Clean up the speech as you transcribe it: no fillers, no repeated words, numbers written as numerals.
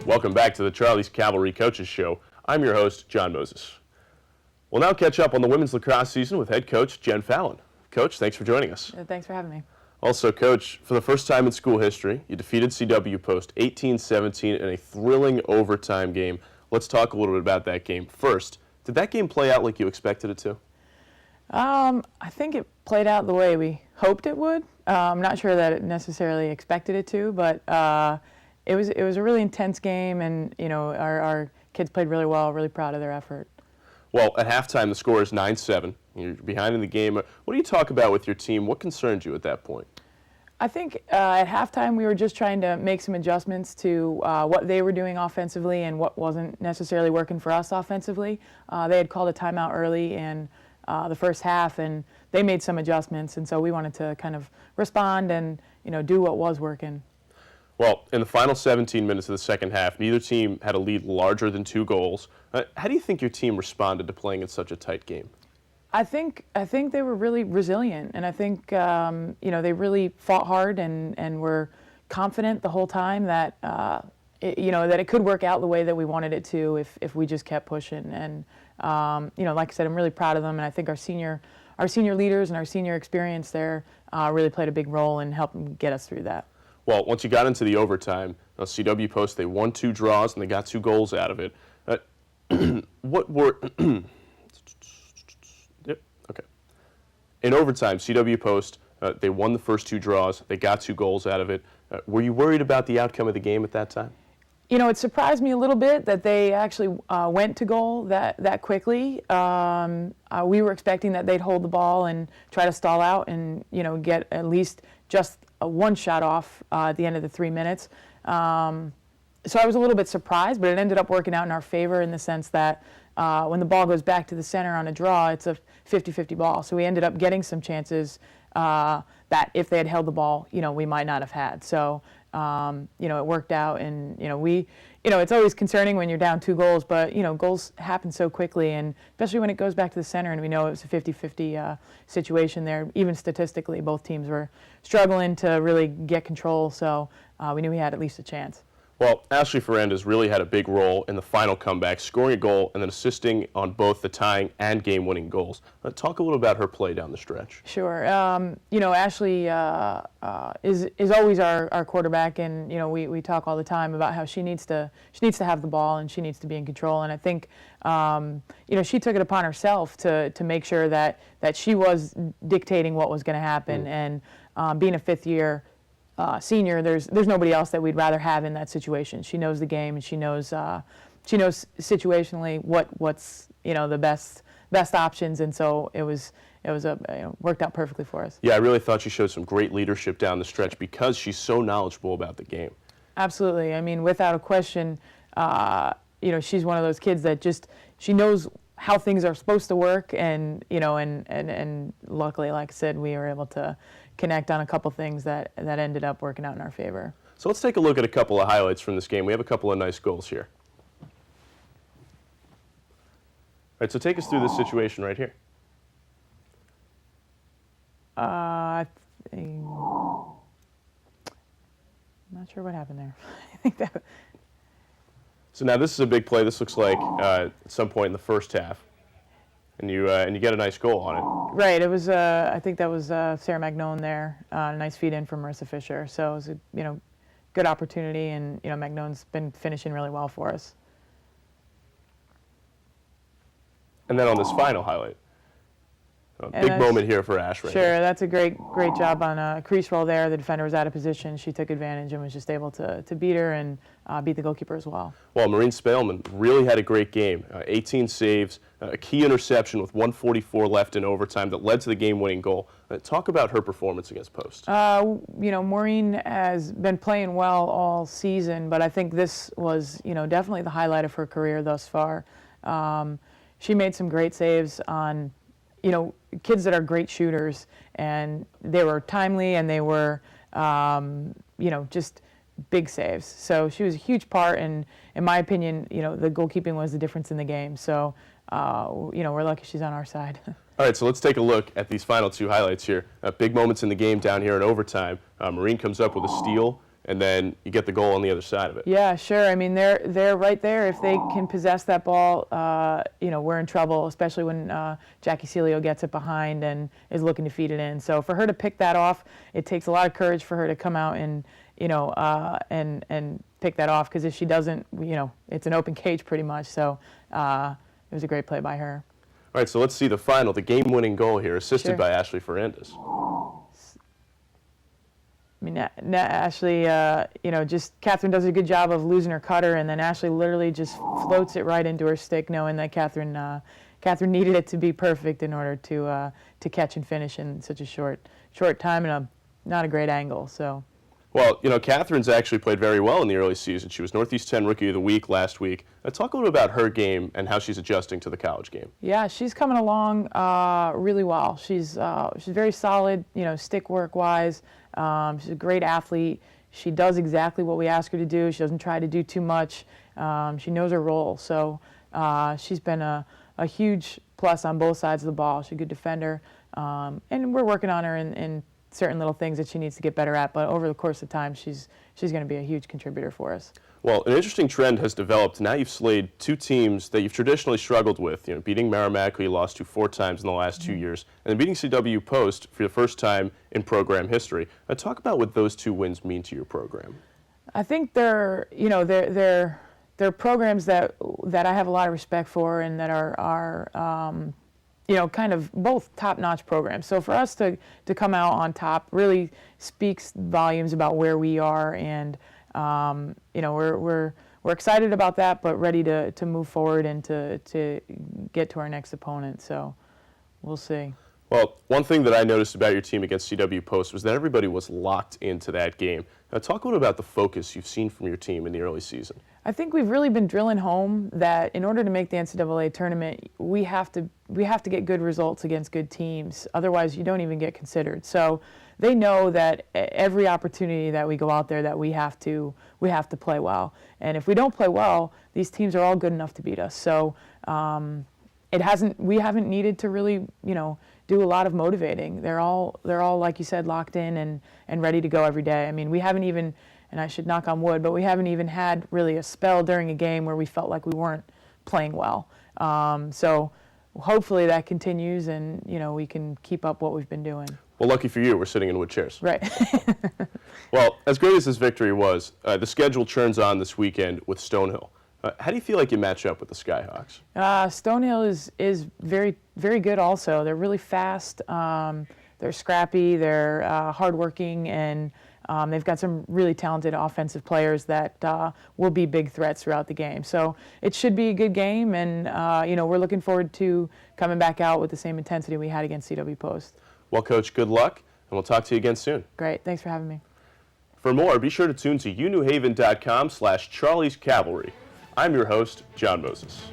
Welcome back to the Charlie's Cavalry Coaches Show. I'm your host, John Moses. We'll now catch up on the women's lacrosse season with head coach Jen Fallon. Coach, thanks for joining us. Thanks for having me. Also, Coach, for the first time in school history, you defeated CW Post 18-17 in a thrilling overtime game. Let's talk a little bit about that game. First, did that game play out like you expected it to? I think it played out the way we hoped it would. I'm not sure that it necessarily expected it to, but it was a really intense game, and our kids played really well. Really proud of their effort. Well, at halftime, the score is 9-7. You're behind in the game. What do you talk about with your team? What concerned you at that point? I think at halftime we were just trying to make some adjustments to what they were doing offensively and what wasn't necessarily working for us offensively. They had called a timeout early in the first half, and they made some adjustments, and so we wanted to kind of respond and do what was working. Well, in the final 17 minutes of the second half, neither team had a lead larger than 2 goals. How do you think your team responded to playing in such a tight game? I think they were really resilient, and I think they really fought hard and were confident the whole time that that it could work out the way that we wanted it to if we just kept pushing. And like I said, I'm really proud of them, and I think our senior leaders and our senior experience there really played a big role in helping get us through that. Well, once you got into the overtime, CW Post, they won 2 draws and they got 2 goals out of it. What were Yep. Okay. In overtime, CW Post, they won the first 2 draws. They got 2 goals out of it. Were you worried about the outcome of the game at that time? It surprised me a little bit that they actually went to goal that quickly. We were expecting that they'd hold the ball and try to stall out and get at least just one shot off at the end of the 3 minutes. So I was a little bit surprised, but it ended up working out in our favor in the sense that when the ball goes back to the center on a draw, it's a 50-50 ball. So we ended up getting some chances that if they had held the ball, we might not have had. So, it worked out, and, it's always concerning when you're down 2 goals, but, goals happen so quickly, and especially when it goes back to the center, and we know it was a 50-50 situation there. Even statistically, both teams were struggling to really get control, so we knew we had at least a chance. Well, Ashley Ferrandez really had a big role in the final comeback, scoring a goal and then assisting on both the tying and game-winning goals. Talk a little about her play down the stretch. Sure. Ashley is always our quarterback, and we talk all the time about how she needs to have the ball and she needs to be in control. And I think she took it upon herself to make sure that she was dictating what was going to happen. And being a fifth-year senior, there's nobody else that we'd rather have in that situation. She knows the game, and she knows situationally what's the best options, and so it worked out perfectly for us. Yeah, I really thought she showed some great leadership down the stretch because she's so knowledgeable about the game. Absolutely. I mean, without a question, she's one of those kids that she knows how things are supposed to work, and and luckily, like I said, we were able to connect on a couple things that ended up working out in our favor. So let's take a look at a couple of highlights from this game. We have a couple of nice goals here. All right, so take us through this situation right here. I'm not sure what happened there. I think that. So now this is a big play. This looks like at some point in the first half, and you get a nice goal on it. Right. It was. I think that was Sarah Magnone there. Nice feed in from Marissa Fisher. So it was a good opportunity, and Magnone's been finishing really well for us. And then on this final highlight, big moment here for Ash. Sure, that's a great job on a crease roll there. The defender was out of position. She took advantage and was just able to beat her and beat the goalkeeper as well. Well, Maureen Spellman really had a great game. 18 saves, a key interception with 1:44 left in overtime that led to the game-winning goal. Talk about her performance against Post. Maureen has been playing well all season, but I think this was, definitely the highlight of her career thus far. She made some great saves on, kids that are great shooters, and they were timely, and they were, just big saves. So she was a huge part, and in my opinion, the goalkeeping was the difference in the game. So, we're lucky she's on our side. All right, so let's take a look at these final 2 highlights here. Big moments in the game down here in overtime. Maureen comes up with a steal, and then you get the goal on the other side of it. Yeah, sure. I mean, they're right there. If they can possess that ball, we're in trouble, especially when Jackie Celio gets it behind and is looking to feed it in. So for her to pick that off, it takes a lot of courage for her to come out and and pick that off, because if she doesn't, it's an open cage pretty much. So it was a great play by her. All right, so let's see the final, the game-winning goal here, assisted Sure. by Ashley Fernandez. I mean, Ashley, just Catherine does a good job of losing her cutter, and then Ashley literally just floats it right into her stick, knowing that Catherine needed it to be perfect in order to catch and finish in such a short time and not a great angle. So. Well, Catherine's actually played very well in the early season. She was Northeast 10 Rookie of the Week last week. Talk a little bit about her game and how she's adjusting to the college game. Yeah, she's coming along really well. She's very solid, stick work wise. She's a great athlete. She does exactly what we ask her to do. She doesn't try to do too much. She knows her role. So she's been a huge plus on both sides of the ball. She's a good defender, and we're working on her in certain little things that she needs to get better at, but over the course of time, she's going to be a huge contributor for us. Well, an interesting trend has developed. Now you've slayed two teams that you've traditionally struggled with, beating Merrimack, who you lost to 4 times in the last 2 years, and then beating CW Post for the first time in program history. Talk about what those 2 wins mean to your program. I think they're programs that I have a lot of respect for, and that are kind of both top-notch programs. So for us to come out on top really speaks volumes about where we are, and we're excited about that, but ready to move forward and to get to our next opponent. So we'll see. Well, one thing that I noticed about your team against CW Post was that everybody was locked into that game. Now, talk a little about the focus you've seen from your team in the early season. I think we've really been drilling home that in order to make the NCAA tournament, we have to get good results against good teams. Otherwise, you don't even get considered. So they know that every opportunity that we go out there, that we have to play well. And if we don't play well, these teams are all good enough to beat us. So we haven't needed to really do a lot of motivating. They're all like you said, locked in and ready to go every day. I mean, we haven't even, and I should knock on wood, but we haven't even had really a spell during a game where we felt like we weren't playing well. So hopefully that continues, and we can keep up what we've been doing. Well, lucky for you, we're sitting in wood chairs. Right. Well, as great as this victory was, the schedule churns on this weekend with Stonehill. How do you feel like you match up with the Skyhawks? Stonehill is very, very good also. They're really fast. They're scrappy. They're hardworking, and they've got some really talented offensive players that will be big threats throughout the game. So it should be a good game, and we're looking forward to coming back out with the same intensity we had against CW Post. Well, Coach, good luck, and we'll talk to you again soon. Great. Thanks for having me. For more, be sure to tune to unewhaven.com/Charlie's Cavalry. I'm your host, John Moses.